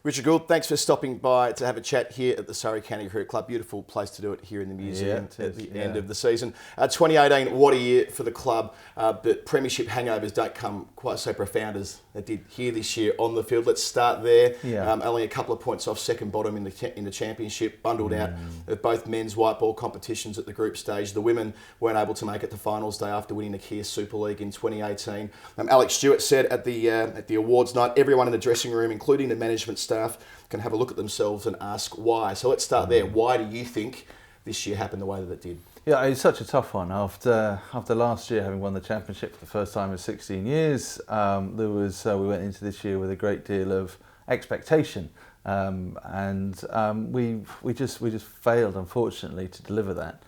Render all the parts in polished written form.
Richard Gould, thanks for stopping by to have a chat here at the Surrey County Cricket Club. Beautiful place to do it here in the museum at the end of the season. 2018, what a year for the club, but premiership hangovers don't come quite so profound as they did here this year on the field. Let's start there. Only a couple of points off second bottom in the championship, bundled out of both men's white ball competitions at the group stage. The women weren't able to make it to finals day after winning the Kia Super League in 2018. Alex Stewart said at the awards night, everyone in the dressing room, including the management staff, can have a look at themselves and ask why. So let's start there. Why do you think this year happened the way that it did? Yeah, it's such a tough one. After last year having won the championship for the first time in 16 years, we went into this year with a great deal of expectation, and we just failed, unfortunately, to deliver that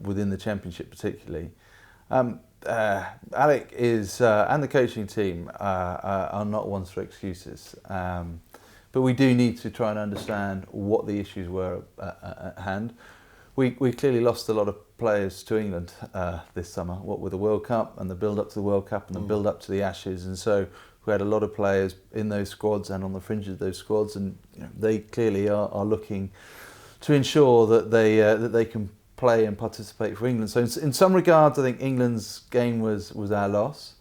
within the championship particularly. Alec is and the coaching team are not ones for excuses, but we do need to try and understand what the issues were at hand. We clearly lost a lot of players to England this summer, what with the World Cup and the build-up to the World Cup and the build-up to the Ashes, and so we had a lot of players in those squads and on the fringe of those squads, and they clearly are looking to ensure that they can play and participate for England. So in some regards, I think England's game was our loss.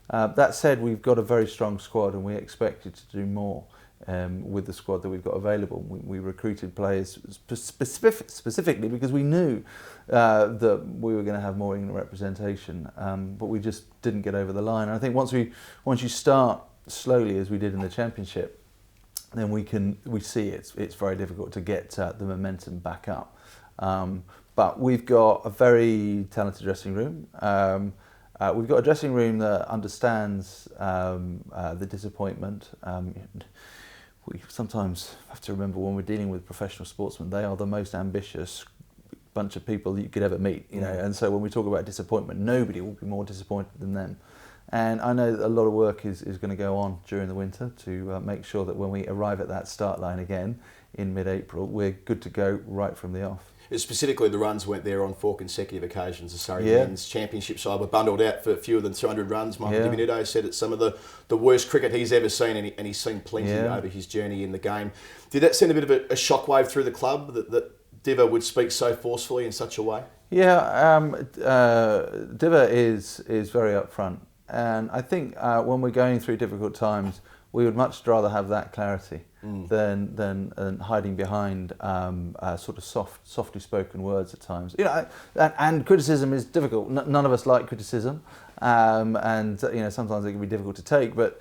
That said, we've got a very strong squad and we expected to do more with the squad that we've got available. We recruited players specifically because we knew that we were going to have more England representation, but we just didn't get over the line. And I think once you start slowly, as we did in the championship, then we see it's very difficult to get the momentum back up. But we've got a very talented dressing room. We've got a dressing room that understands the disappointment. We sometimes have to remember when we're dealing with professional sportsmen, they are the most ambitious bunch of people that you could ever meet. And so when we talk about disappointment, nobody will be more disappointed than them. And I know that a lot of work is going to go on during the winter to make sure that when we arrive at that start line again in mid-April, we're good to go right from the off. Specifically, the runs went there on 4 consecutive occasions. The Surrey men's championship side were bundled out for fewer than 200 runs. Michael Diminuto said it's some of the worst cricket he's ever seen, and he's seen plenty over his journey in the game. Did that send a bit of a shockwave through the club that Diva would speak so forcefully in such a way? Yeah, Diva is very upfront, and I think when we're going through difficult times, we would much rather have that clarity than hiding behind sort of softly spoken words at times. And criticism is difficult. None of us like criticism, and sometimes it can be difficult to take. But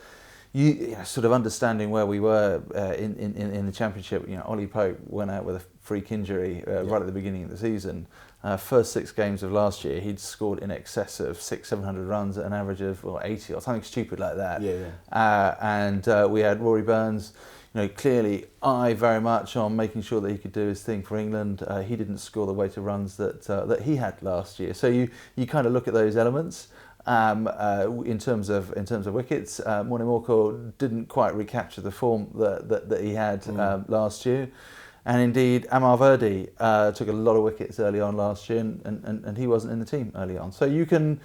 sort of understanding where we were in the championship. Ollie Pope went out with a freak injury right at the beginning of the season. First 6 games of last year, he'd scored in excess of 600-700 runs at an average of 80 or something stupid like that. And we had Rory Burns, clearly very much on making sure that he could do his thing for England. He didn't score the weight of runs that he had last year. So you kind of look at those elements. In terms of wickets, Morne Morkel didn't quite recapture the form that he had last year. And indeed, Amar Verdi took a lot of wickets early on last year, and he wasn't in the team early on. So you can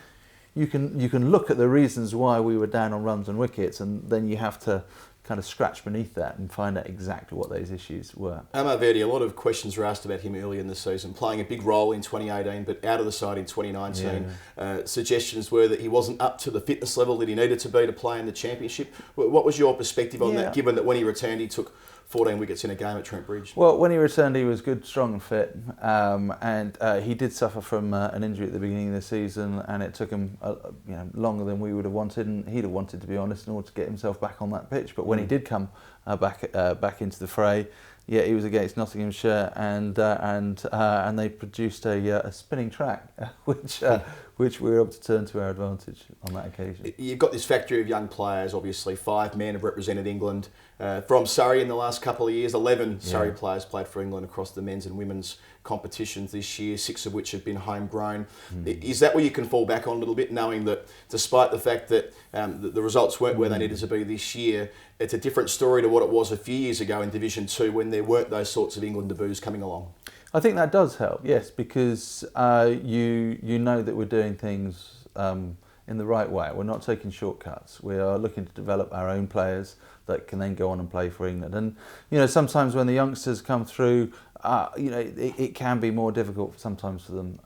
look at the reasons why we were down on runs and wickets, and then you have to kind of scratch beneath that and find out exactly what those issues were. Amar Verdi, a lot of questions were asked about him early in the season, playing a big role in 2018, but out of the side in 2019. Suggestions were that he wasn't up to the fitness level that he needed to be to play in the championship. What was your perspective on that, given that when he returned, he took 14 wickets in a game at Trent Bridge? Well, when he returned, he was good, strong and fit, and he did suffer from an injury at the beginning of the season, and it took him longer than we would have wanted, and he'd have wanted, to be honest, in order to get himself back on that pitch. But when he did come back into the fray, he was against Nottinghamshire, and they produced a spinning track, which we were able to turn to our advantage on that occasion. You've got this factory of young players, obviously. 5 men have represented England from Surrey in the last couple of years. 11 Surrey players played for England across the men's and women's competitions this year, 6 of which have been homegrown. Is that where you can fall back on a little bit, knowing that despite the fact that the results weren't where they needed to be this year, it's a different story to what it was a few years ago in Division 2 when there weren't those sorts of England debuts coming along? I think that does help, yes, because you know that we're doing things in the right way. We're not taking shortcuts. We are looking to develop our own players that can then go on and play for England. And sometimes when the youngsters come through, it can be more difficult sometimes for them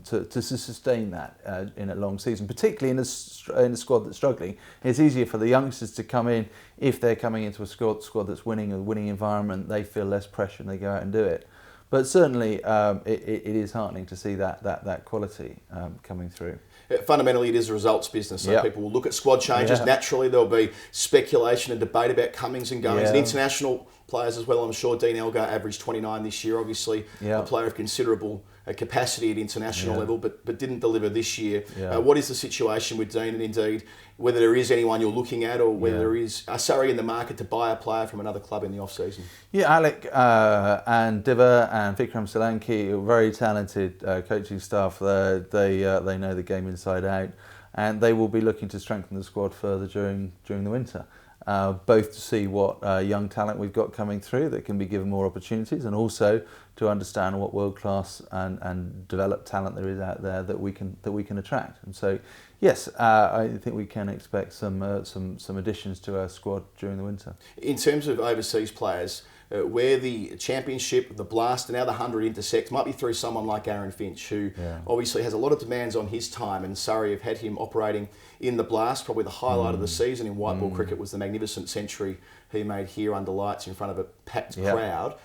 to sustain that in a long season, particularly in a squad that's struggling. It's easier for the youngsters to come in if they're coming into a squad that's winning, a winning environment. They feel less pressure and they go out and do it. But certainly it is heartening to see that quality coming through. Fundamentally, it is a results business, so people will look at squad changes. Yeah. Naturally, there'll be speculation and debate about comings and goings. And international players as well, I'm sure. Dean Elgar averaged 29 this year, obviously a player of considerable capacity at international level, but didn't deliver this year. What is the situation with Dean, and indeed whether there is anyone you're looking at, or whether there is Surrey in the market to buy a player from another club in the off-season? Yeah, Alec and Diva and Vikram Solanki, very talented coaching staff there. They know the game inside out, and they will be looking to strengthen the squad further during the winter. Both to see what young talent we've got coming through that can be given more opportunities, and also to understand what world-class and developed talent there is out there that we can attract. And so, yes, I think we can expect some additions to our squad during the winter. In terms of overseas players, where the Championship, the Blast, and now the 100 intersect might be through someone like Aaron Finch, who obviously has a lot of demands on his time, and Surrey have had him operating in the Blast. Probably the highlight of the season in white ball cricket was the magnificent century he made here under lights in front of a packed crowd.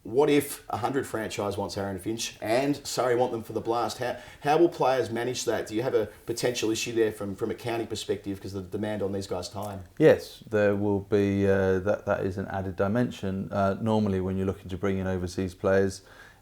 What if a 100 franchise wants Aaron Finch and Surrey want them for the Blast? How will players manage that? Do you have a potential issue there from a county perspective because of the demand on these guys' time? Yes, there will be. That is an added dimension. Normally, when you're looking to bring in overseas players,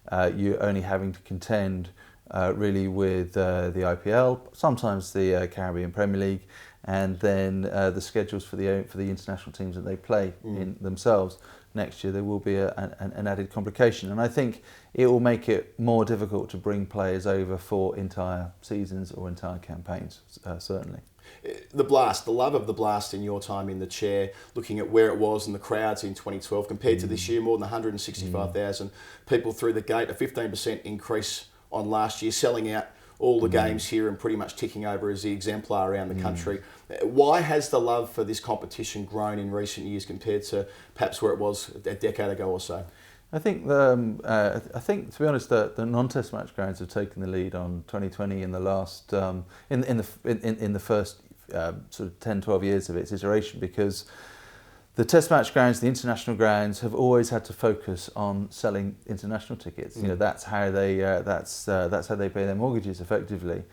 you're only having to contend really with the IPL, sometimes the Caribbean Premier League, and then the schedules for the international teams that they play in themselves. Next year there will be an added complication, and I think it will make it more difficult to bring players over for entire seasons or entire campaigns, certainly. The Blast, the love of the Blast in your time in the chair, looking at where it was and the crowds in 2012 compared to this year, more than 165,000 people through the gate, a 15% increase on last year, selling out all the games here and pretty much ticking over as the exemplar around the country. Why has the love for this competition grown in recent years compared to perhaps where it was a decade ago or so? I think to be honest, the non-Test match grounds have taken the lead on 2020 in the last in the first sort of 10-12 years of its iteration, because the Test match grounds, the international grounds, have always had to focus on selling international tickets. That's how they pay their mortgages effectively.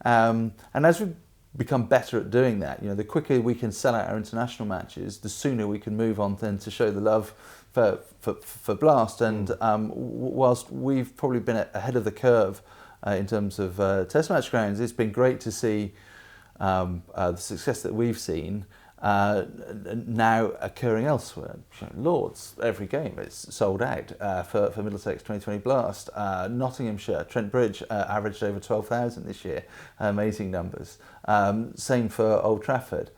And as we've become better at doing that, the quicker we can sell out our international matches, the sooner we can move on then to show the love for Blast. And whilst we've probably been ahead of the curve in terms of Test match grounds, it's been great to see the success that we've seen now occurring elsewhere. Lords, every game it's sold out for Middlesex 2020 Blast. Nottinghamshire, Trent Bridge averaged over 12,000 this year. Amazing numbers. Same for Old Trafford.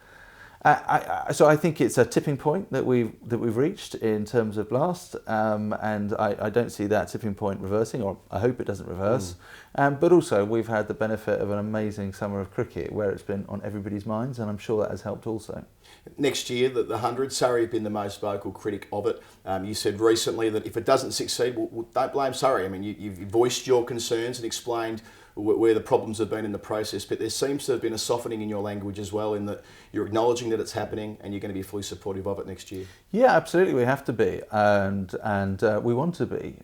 So I think it's a tipping point that we've reached in terms of Blast, and I don't see that tipping point reversing, or I hope it doesn't reverse. But also we've had the benefit of an amazing summer of cricket where it's been on everybody's minds, and I'm sure that has helped also. Next year, the 100, Surrey have been the most vocal critic of it. You said recently that if it doesn't succeed, don't blame Surrey. I mean, you've voiced your concerns and explained where the problems have been in the process, but there seems to have been a softening in your language as well, in that you're acknowledging that it's happening and you're going to be fully supportive of it next year. Yeah, absolutely, we have to be, and we want to be.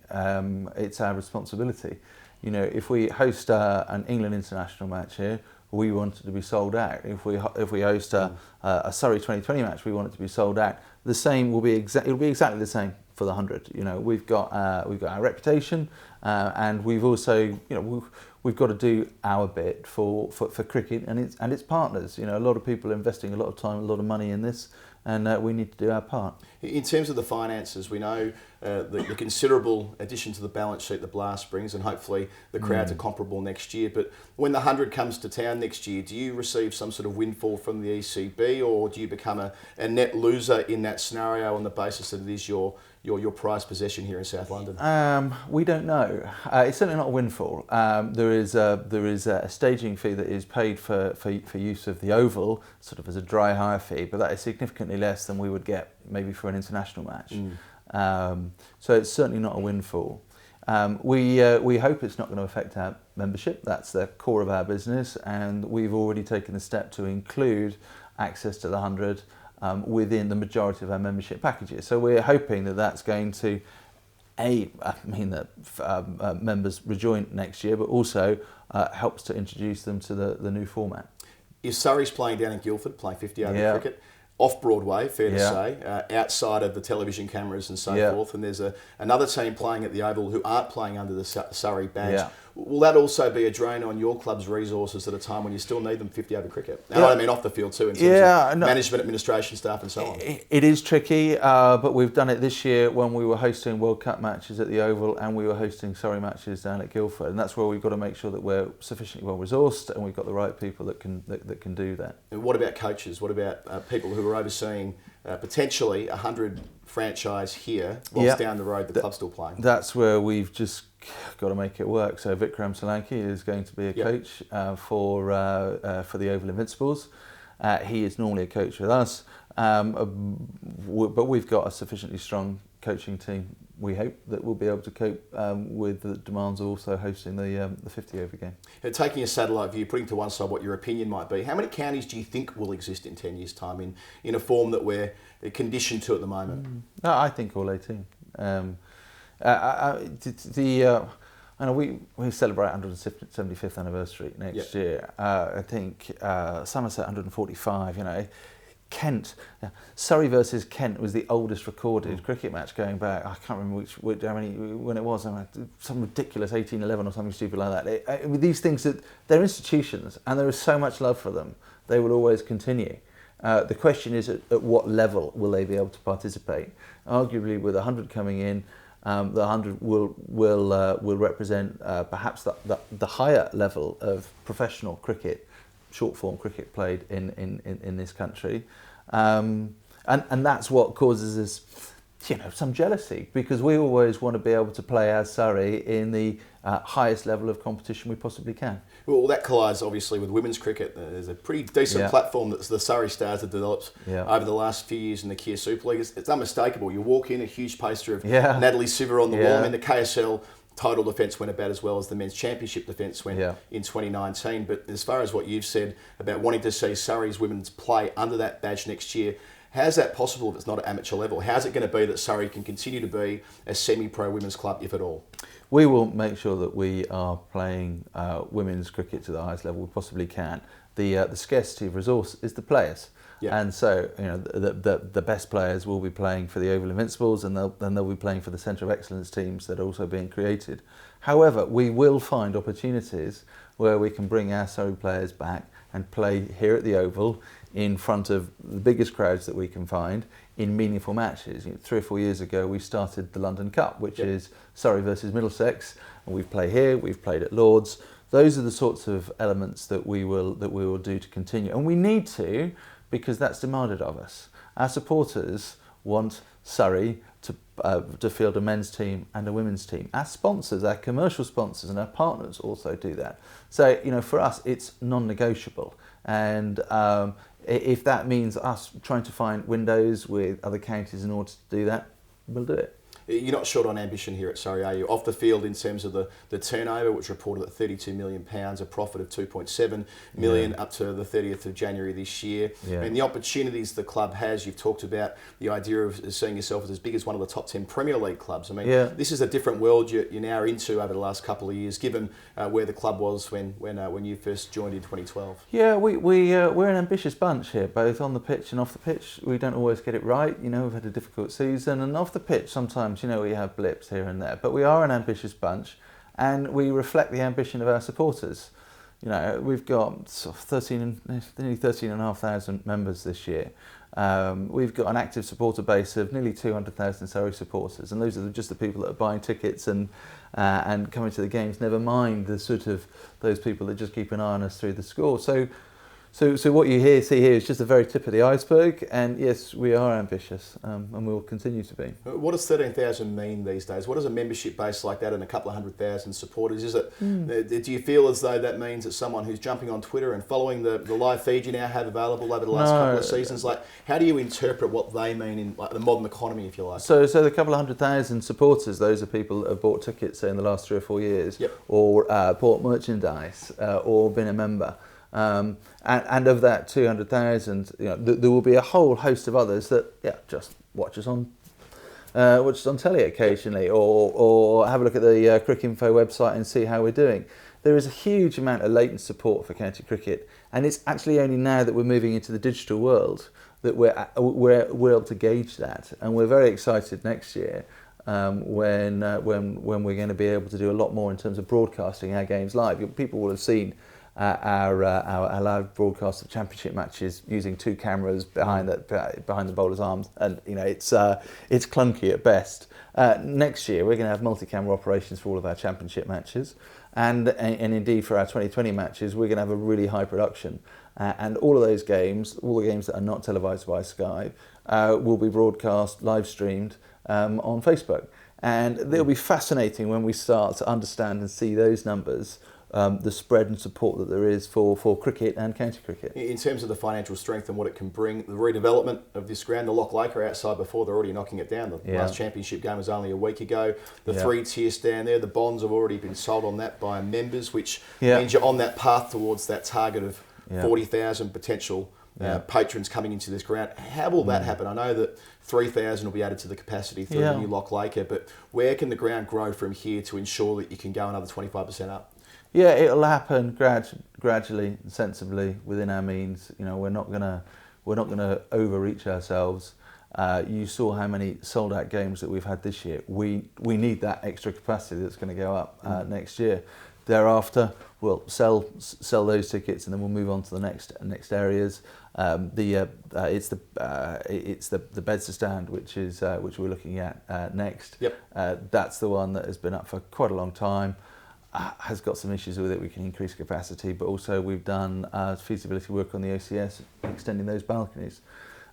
It's our responsibility. If we host an England international match here, we want it to be sold out. If we host a Surrey 2020 match, we want it to be sold out. The same will be it'll be exactly the same for the 100. We've got our reputation, and we've also we've got to do our bit for cricket and its partners. A lot of people are investing a lot of time, a lot of money in this, and we need to do our part. In terms of the finances, we know the considerable addition to the balance sheet the Blast brings, and hopefully the crowds are comparable next year. But when the 100 comes to town next year, do you receive some sort of windfall from the ECB, or do you become a net loser in that scenario on the basis that it is your prized possession here in South London? We don't know. It's certainly not a windfall. There is a staging fee that is paid for use of the Oval, sort of as a dry hire fee, but that is significantly less than we would get maybe for an international match. So it's certainly not a windfall. We hope it's not going to affect our membership. That's the core of our business, and we've already taken the step to include access to the 100 within the majority of our membership packages. So we're hoping that that's going to, that members rejoin next year, but also helps to introduce them to the new format. If Surrey's playing down in Guildford, playing 50 over cricket, off Broadway, fair to say, outside of the television cameras and so forth, and there's another team playing at the Oval who aren't playing under the Surrey badge. Will that also be a drain on your club's resources at a time when you still need them 50 over cricket? And I mean off the field too, in terms of management, administration, staff and so on. It is tricky, but we've done it this year when we were hosting World Cup matches at the Oval and we were hosting Surrey matches down at Guildford, and that's where we've got to make sure that we're sufficiently well resourced and we've got the right people that can do that. And what about coaches? What about people who are overseeing potentially 100 franchise here, whilst down the road the club's still playing? That's where we've just got to make it work. So Vikram Solanki is going to be a coach for the Oval Invincibles. He is normally a coach with us, but we've got a sufficiently strong coaching team. We hope that we'll be able to cope with the demands of also hosting the 50 over game. Taking a satellite view, putting to one side what your opinion might be, how many counties do you think will exist in 10 years' time in a form that we're conditioned to at the moment? I think all 18. I know we celebrate 175th anniversary next year. I think Somerset 145. Kent, Surrey versus Kent was the oldest recorded cricket match going back. I can't remember when it was. Some ridiculous 1811 or something stupid like that. These things they're institutions, and there is so much love for them. They will always continue. The question is at what level will they be able to participate? Arguably, with 100 coming in, the 100 will represent perhaps the higher level of professional cricket, short form cricket played in this country, and that's what causes us, some jealousy, because we always want to be able to play as Surrey in the highest level of competition we possibly can. Well, that collides obviously with women's cricket. There's a pretty decent platform that the Surrey Stars have developed over the last few years in the Kia Super League. It's unmistakable. You walk in, a huge poster of Natalie Siver on the wall. I mean, the KSL title defence went about as well as the men's championship defence went in 2019. But as far as what you've said about wanting to see Surrey's women's play under that badge next year, how's that possible if it's not at amateur level? How's it going to be that Surrey can continue to be a semi-pro women's club, if at all? We will make sure that we are playing women's cricket to the highest level we possibly can. The scarcity of resource is the players. And so, the best players will be playing for the Oval Invincibles, and they'll be playing for the Centre of Excellence teams that are also being created. However, we will find opportunities where we can bring our Surrey players back and play here at the Oval in front of the biggest crowds that we can find in meaningful matches. 3 or 4 years ago, we started the London Cup, which is Surrey versus Middlesex, and we've played here, we've played at Lord's. Those are the sorts of elements that we will do to continue, and we need to, because that's demanded of us. Our supporters want Surrey to field a men's team and a women's team. Our sponsors, our commercial sponsors and our partners also do that. So, for us, it's non-negotiable. And if that means us trying to find windows with other counties in order to do that, we'll do it. You're not short on ambition here at Surrey, are you? Off the field, in terms of the turnover, which reported at £32 million, a profit of £2.7 million up to the 30th of January this year. And the opportunities the club has, you've talked about the idea of seeing yourself as big as one of the top 10 Premier League clubs. I mean, this is a different world you're now into over the last couple of years, given where the club was when you first joined in 2012. Yeah, we're an ambitious bunch here, both on the pitch and off the pitch. We don't always get it right. We've had a difficult season, and off the pitch sometimes we have blips here and there, but we are an ambitious bunch, and we reflect the ambition of our supporters. We've got sort of nearly 13,500 members this year. We've got an active supporter base of nearly 200,000 Surrey supporters, and those are just the people that are buying tickets and coming to the games, never mind the sort of those people that just keep an eye on us through the score. So what you see here is just the very tip of the iceberg, and yes, we are ambitious, and we will continue to be. What does 13,000 mean these days? What does a membership base like that and a couple of 100,000 supporters, is it? Do you feel as though that means that someone who's jumping on Twitter and following the live feed you now have available over the last couple of seasons, like how do you interpret what they mean in like the modern economy, if you like? So the couple of 100,000 supporters, those are people that have bought tickets, say, in the last 3 or 4 years, or bought merchandise, or been a member. And of that 200,000, there will be a whole host of others that just watch us on telly occasionally, or have a look at the Cricinfo website and see how we're doing. There is a huge amount of latent support for county cricket, and it's actually only now that we're moving into the digital world that we're able to gauge that, and we're very excited next year when we're going to be able to do a lot more in terms of broadcasting our games live. People will have seen our live broadcast of championship matches using 2 cameras behind the bowler's arms, and it's clunky at best. Next year we're going to have multi-camera operations for all of our championship matches, and indeed for our 2020 matches we're going to have a really high production, and all of those games, all the games that are not televised by Sky, will be broadcast live streamed on Facebook, and it'll be fascinating when we start to understand and see those numbers. The spread and support that there is for cricket and county cricket. In terms of the financial strength and what it can bring, the redevelopment of this ground, the Loch Laker outside before, they're already knocking it down. The last championship game was only a week ago. The 3-tier stand there, the bonds have already been sold on that by members, which means you're on that path towards that target of 40,000 potential patrons coming into this ground. How will that happen? I know that 3,000 will be added to the capacity through the new Loch Laker, but where can the ground grow from here to ensure that you can go another 25% up? Yeah, it'll happen gradually and sensibly within our means. We're not gonna overreach ourselves. You saw how many sold out games that we've had this year. We need that extra capacity that's going to go up next year. Thereafter, we'll sell those tickets, and then we'll move on to the next areas. It's the Bedser stand, which we're looking at next. That's the one that has been up for quite a long time. Has got some issues with it. We can increase capacity, but also we've done feasibility work on the OCS, extending those balconies.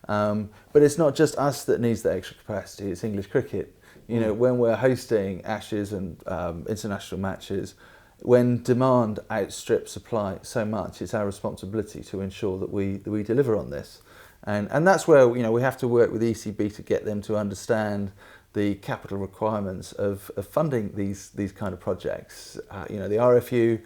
But it's not just us that needs that extra capacity, it's English cricket. When we're hosting Ashes and international matches, when demand outstrips supply so much, it's our responsibility to ensure that we deliver on this. And that's where we have to work with ECB to get them to understand the capital requirements of funding these kind of projects. The RFU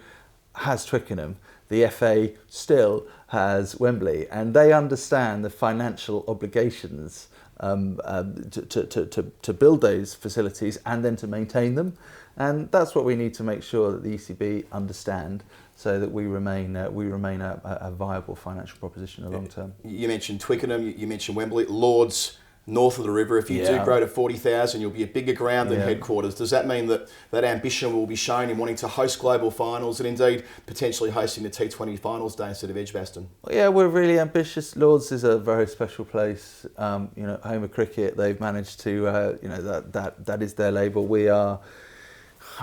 has Twickenham, the FA still has Wembley, and they understand the financial obligations to build those facilities and then to maintain them, and that's what we need to make sure that the ECB understand, so that we remain a viable financial proposition in the long term. You mentioned Twickenham, you mentioned Wembley, Lords. North of the river, if you do grow to 40,000, you'll be a bigger ground than headquarters. Does that mean that ambition will be shown in wanting to host global finals and indeed potentially hosting the T20 finals day instead of Edgbaston? Yeah, we're really ambitious. Lords is a very special place. Home of cricket. They've managed to, that is their label.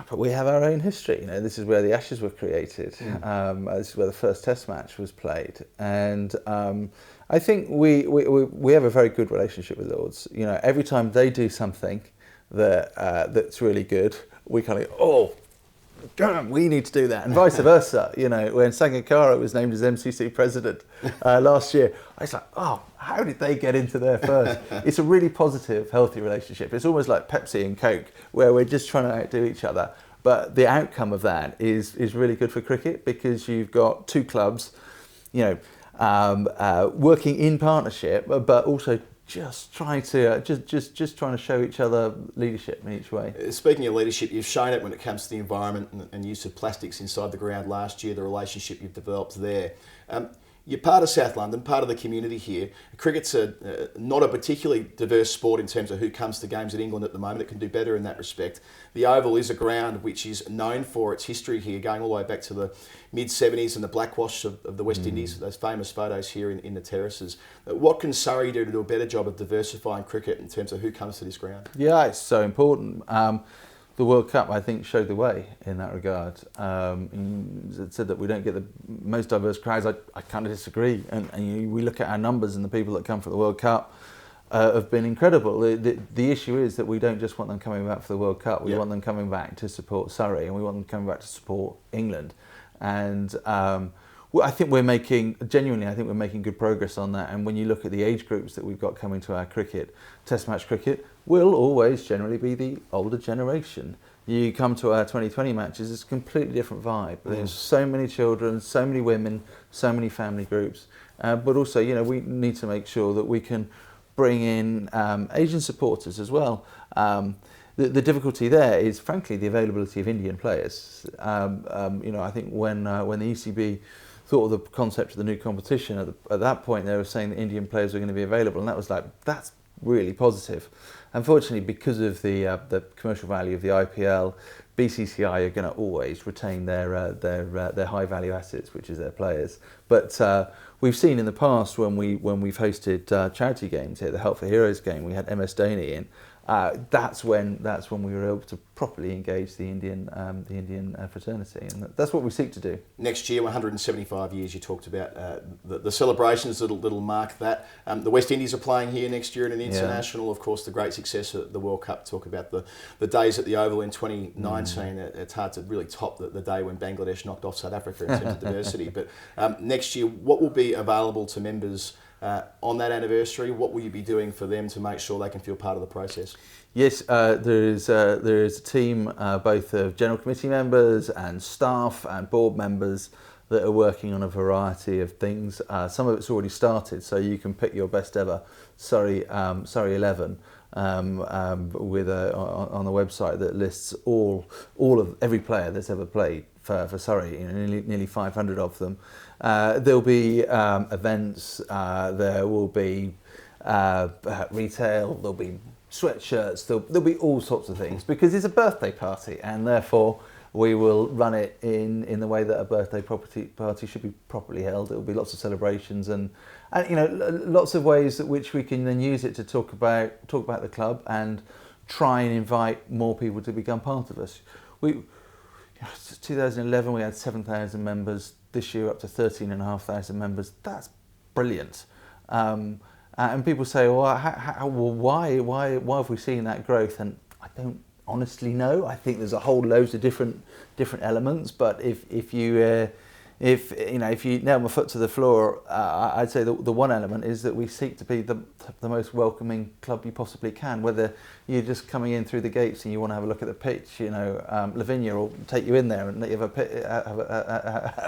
But we have our own history. This is where the Ashes were created. This is where the first Test match was played, and I think we have a very good relationship with Lords. Every time they do something that's really good, we kind of go, damn, we need to do that, and vice versa. When Sangakkara was named as MCC president last year, I was like, oh, how did they get into there first? It's a really positive, healthy relationship. It's almost like Pepsi and Coke, where we're just trying to outdo each other. But the outcome of that is really good for cricket, because you've got 2 clubs, working in partnership, but also just trying to show each other leadership in each way. Speaking of leadership, you've shown it when it comes to the environment and use of plastics inside the ground last year, the relationship you've developed there. You're part of South London, part of the community here. Cricket's not a particularly diverse sport in terms of who comes to games in England at the moment. It can do better in that respect. The Oval is a ground which is known for its history here, going all the way back to the mid-70s and the blackwash of the West Indies, those famous photos here in the terraces. What can Surrey do to do a better job of diversifying cricket in terms of who comes to this ground? Yeah, it's so important. The World Cup, I think, showed the way in that regard. It said that we don't get the most diverse crowds. I kind of disagree. And we look at our numbers, and the people that come for the World Cup have been incredible. The issue is that we don't just want them coming back for the World Cup. We want them coming back to support Surrey, and we want them coming back to support England. And I think we're making good progress on that. And when you look at the age groups that we've got coming to our cricket, Test match cricket will always generally be the older generation. You come to our 2020 matches, it's a completely different vibe. There's so many children, so many women, so many family groups. But also, we need to make sure that we can bring in Asian supporters as well. The difficulty there is, frankly, the availability of Indian players. I think when the ECB thought of the concept of the new competition, at that point they were saying that Indian players were going to be available, and that was that's really positive. Unfortunately, because of the commercial value of the IPL, BCCI are going to always retain their high value assets, which is their players. But we've seen in the past when we've hosted charity games here, the Help for Heroes game, we had MS Dhoni in. That's when we were able to properly engage the Indian fraternity, and that's what we seek to do. Next year, 175 years. You talked about the celebrations that'll mark that. The West Indies are playing here next year in an international. Of course, the great success of the World Cup. Talk about the days at the Oval in 2019. It's hard to really top the day when Bangladesh knocked off South Africa in terms of diversity. But next year, what will be available to members on that anniversary? What will you be doing for them to make sure they can feel part of the process? Yes, there is a team both of general committee members and staff and board members that are working on a variety of things. Some of it's already started, so you can pick your best ever Surrey 11 with on the website that lists all of every player that's ever played for Surrey, nearly 500 of them. There'll be events, there will be retail, there'll be sweatshirts, there'll be all sorts of things, because it's a birthday party, and therefore we will run it in the way that a birthday party should be properly held. There will be lots of celebrations and lots of ways at which we can then use it to talk about the club and try and invite more people to become part of us. 2011 we had 7,000 members. This year up to 13,500 members. That's brilliant. And people say, well, why have we seen that growth? And I don't honestly know. I think there's a whole loads of different elements. But if you nail my foot to the floor, I'd say the one element is that we seek to be the most welcoming club you possibly can. Whether you're just coming in through the gates and you want to have a look at the pitch, Lavinia will take you in there and let you have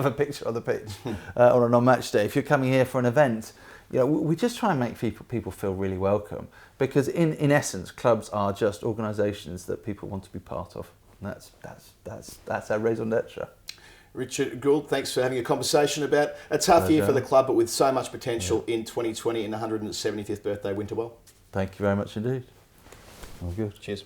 a picture on the pitch on a non-match day. If you're coming here for an event, we just try and make people feel really welcome, because in essence, clubs are just organisations that people want to be part of. And that's our raison d'etre. Richard Gould, thanks for having a conversation about a tough year for the club, but with so much potential in 2020 and the 175th birthday winter well. Thank you very much indeed. All good. Cheers.